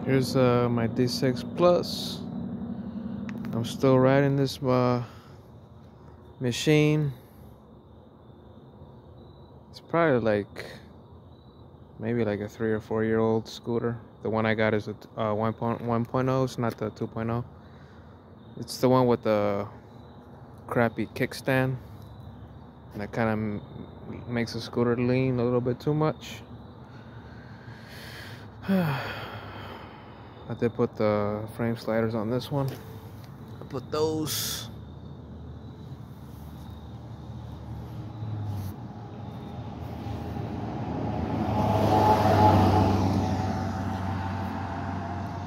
Here's my D6 Plus. I'm still riding this machine. It's probably like maybe like a 3 or 4 year old scooter. The one I got is a 1.0. It's not the 2.0. It's the one with the crappy kickstand. And that kind of makes the scooter lean a little bit too much. I did put the frame sliders on this one. I put those.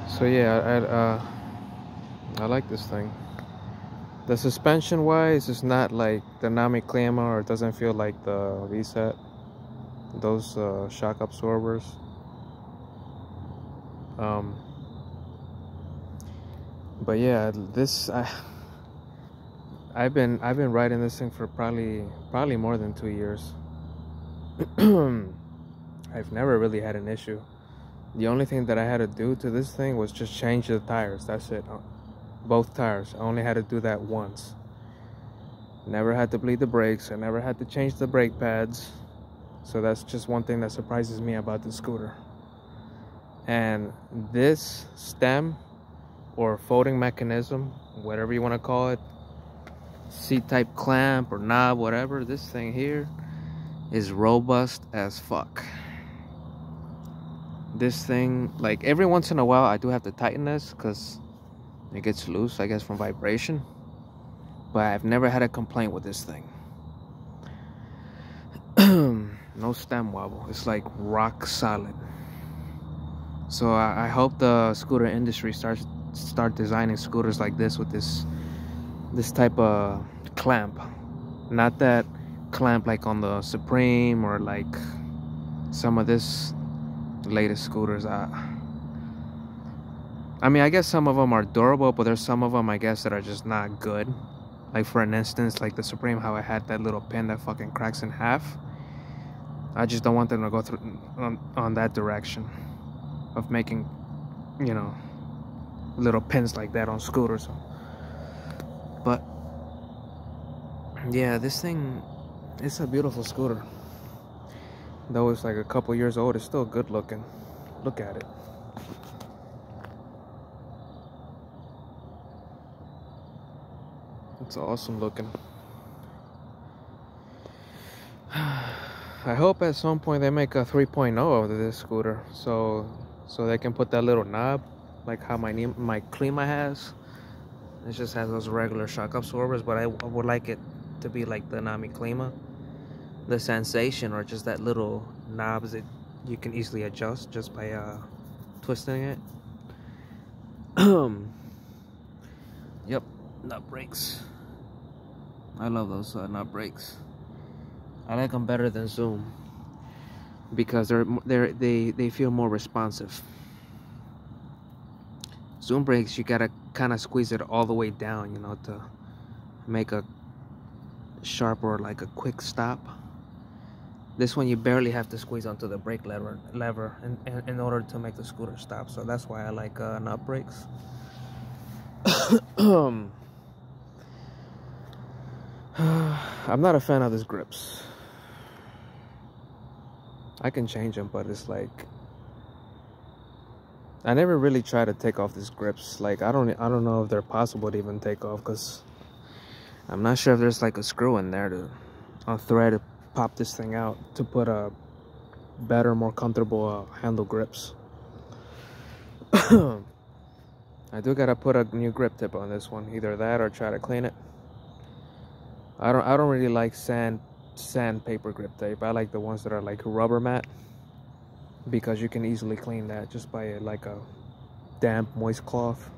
So yeah, I like this thing. The suspension wise, it's not like the Nami Klima, or it doesn't feel like the V-Set. Those shock absorbers. But yeah, this I've been riding this thing for probably more than 2 years. I've never really had an issue. The only thing that I had to do to this thing was just change the tires. That's it. Both tires. I only had to do that once. Never had to bleed the brakes. I never had to change the brake pads. So that's just one thing that surprises me about the scooter. And this stem or folding mechanism, whatever you want to call it, C-type clamp or knob, whatever, this thing here is robust as fuck. This thing, like every once in a while I do have to tighten this because it gets loose, I guess, from vibration. But I've never had a complaint with this thing. No stem wobble. It's like rock solid. So I hope the scooter industry start designing scooters like this with this type of clamp. Not that clamp like on the Supreme or like some of this latest scooters. I mean, I guess some of them are durable, but there's some of them, I guess, that are just not good. Like for an instance, like the Supreme, how I had that little pin that fucking cracks in half. I just don't want them to go through on that direction of making, you know, little pins like that on scooters. But yeah, this thing, it's a beautiful scooter. Though it's like a couple years old, it's still good looking. Look at it. It's awesome looking. I hope at some point they make a 3.0 of this scooter, so they can put that little knob like how my Klima has. It just has those regular shock absorbers, but I would like it to be like the Nami Klima. The sensation, or just that little knobs that you can easily adjust just by twisting it. Yep, nut brakes. I love those nut brakes. I like them better than Zoom because they feel more responsive. Zoom brakes, you gotta kind of squeeze it all the way down, you know, to make a sharp or like a quick stop. This one you barely have to squeeze onto the brake lever in order to make the scooter stop. So that's why I like nut brakes. I'm not a fan of these grips. I can change them, but it's like I never really try to take off these grips. Like I don't know if they're possible to even take off, because I'm not sure if there's like a screw in there to a thread to pop this thing out to put a better, more comfortable handle grips. I do gotta put a new grip tip on this one, either that or try to clean it. I don't really like sandpaper grip tape. I like the ones that are like rubber mat, because you can easily clean that just by like a damp, moist cloth.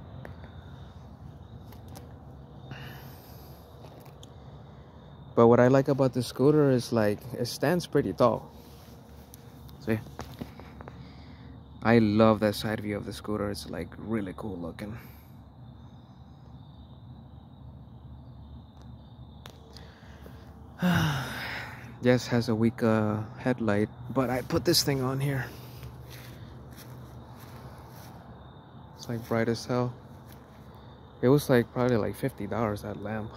But what I like about this scooter is like it stands pretty tall. See? I love that side view of the scooter. It's like really cool looking. Yes, has a weak headlight, but I put this thing on here. It's like bright as hell. It was like probably like $50, that lamp.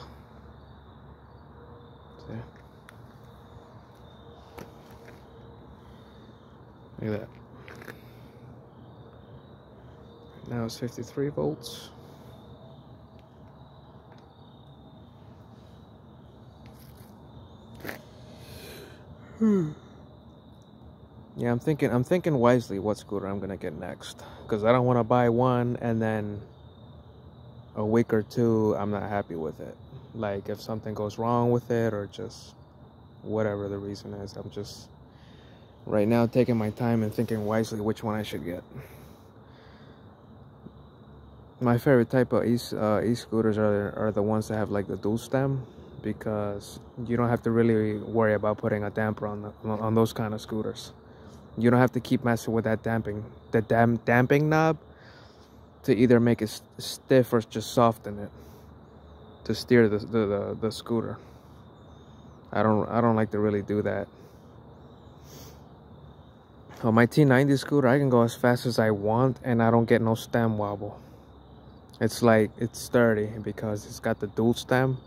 See? Look at that. Now it's 53 volts. Yeah, I'm thinking wisely what scooter I'm gonna get next, because I don't want to buy one and then a week or two I'm not happy with it. Like if something goes wrong with it or just whatever the reason is, I'm just right now taking my time and thinking wisely which one I should get. My favorite type of e-scooters are the ones that have like the dual stem, because you don't have to really worry about putting a damper on those kind of scooters. You don't have to keep messing with that damping knob to either make it stiff or just soften it to steer the scooter. I don't like to really do that. On my T90 scooter, I can go as fast as I want and I don't get no stem wobble. It's like it's sturdy because it's got the dual stem.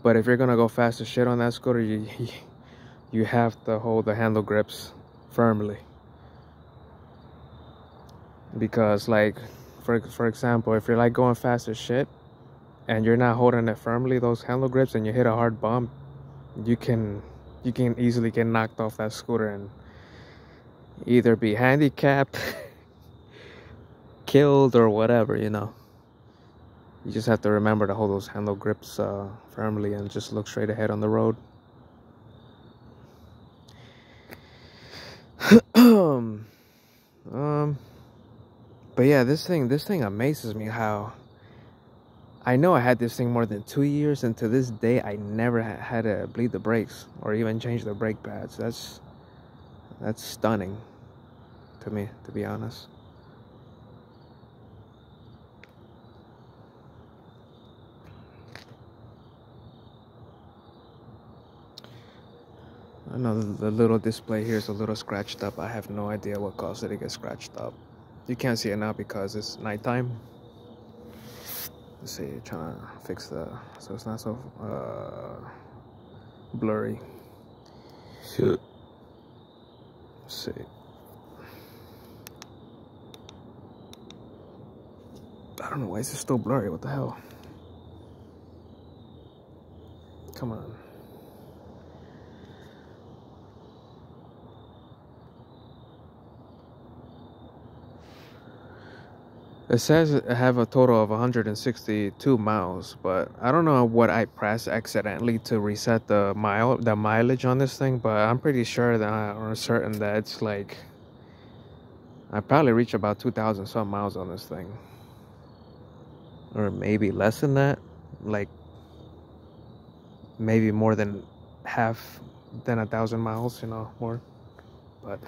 But if you're gonna go fast as shit on that scooter, you have to hold the handle grips firmly, because like for example, if you're like going fast as shit and you're not holding it firmly, those handle grips, and you hit a hard bump, you can easily get knocked off that scooter and either be handicapped, killed, or whatever, you know. You just have to remember to hold those handle grips firmly and just look straight ahead on the road. But yeah, this thing amazes me how I know I had this thing more than 2 years, and to this day I never had to bleed the brakes or even change the brake pads. That's stunning to me, to be honest. I know the little display here is a little scratched up. I have no idea what caused it to get scratched up. You can't see it now because it's nighttime. Let's see, trying to fix so it's not so blurry. Let's see. I don't know why is it still blurry. What the hell? Come on. It says I have a total of 162 miles, but I don't know what I pressed accidentally to reset the mileage on this thing, but I'm pretty sure that I'm certain that it's like I probably reached about 2,000 some miles on this thing, or maybe less than that, like maybe more than half than 1,000 miles, you know, more. But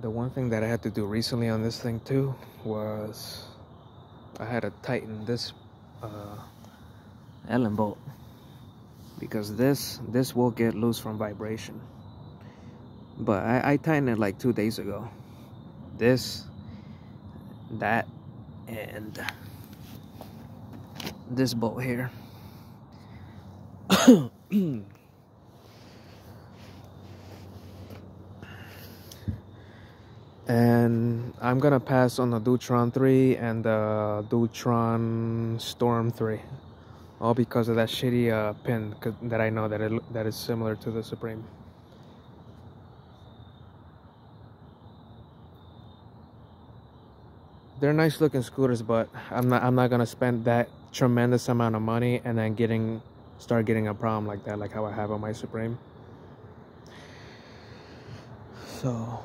the one thing that I had to do recently on this thing too was I had to tighten this Allen bolt, because this will get loose from vibration. But I tightened it like 2 days ago. That, and this bolt here. And I'm gonna pass on the Dutron 3 and the Dutron Storm 3, all because of that shitty pin that I know that is similar to the Supreme. They're nice looking scooters, but I'm not gonna spend that tremendous amount of money and then start getting a problem like that, like how I have on my Supreme. So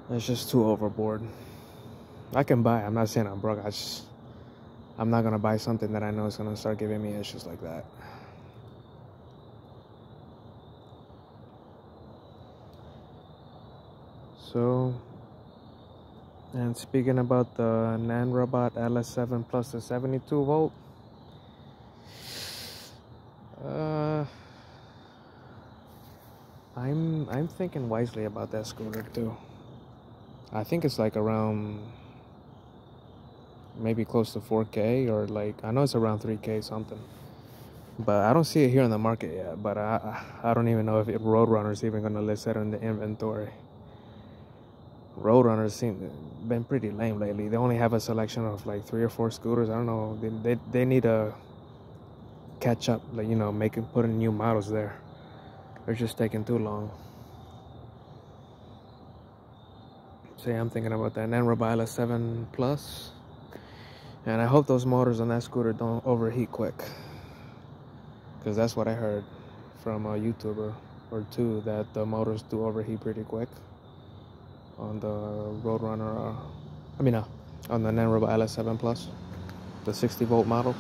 it's just too overboard. I can buy. I'm not saying I'm broke. I'm not gonna buy something that I know is gonna start giving me issues like that. So, and speaking about the nanrobot LS7 plus the 72 volt, I'm thinking wisely about that scooter too. I think it's like around maybe close to 4K, or like I know it's around 3K something. But I don't see it here in the market yet. But I don't even know if Roadrunner's even gonna list it in the inventory. Roadrunners been pretty lame lately. They only have a selection of like 3 or 4 scooters. I don't know. They need to catch up. Like, you know, putting new models there. They're just taking too long. So yeah, I'm thinking about that nanrobot 7 Plus. And I hope those motors on that scooter don't overheat quick. Because that's what I heard from a YouTuber or two, that the motors do overheat pretty quick on the Roadrunner. On the nanrobot 7 Plus, the 60-volt model.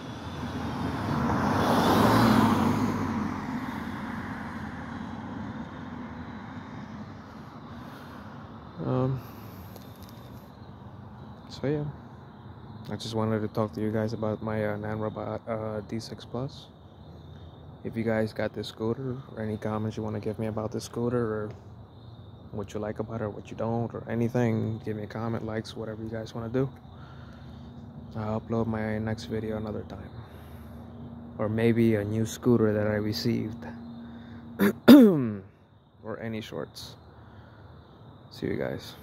So yeah, I just wanted to talk to you guys about my nanrobot D6 Plus. If you guys got this scooter, or any comments you want to give me about this scooter, or what you like about it, or what you don't, or anything, give me a comment, likes, whatever you guys want to do. I'll upload my next video another time. Or maybe a new scooter that I received. Or any shorts. See you guys.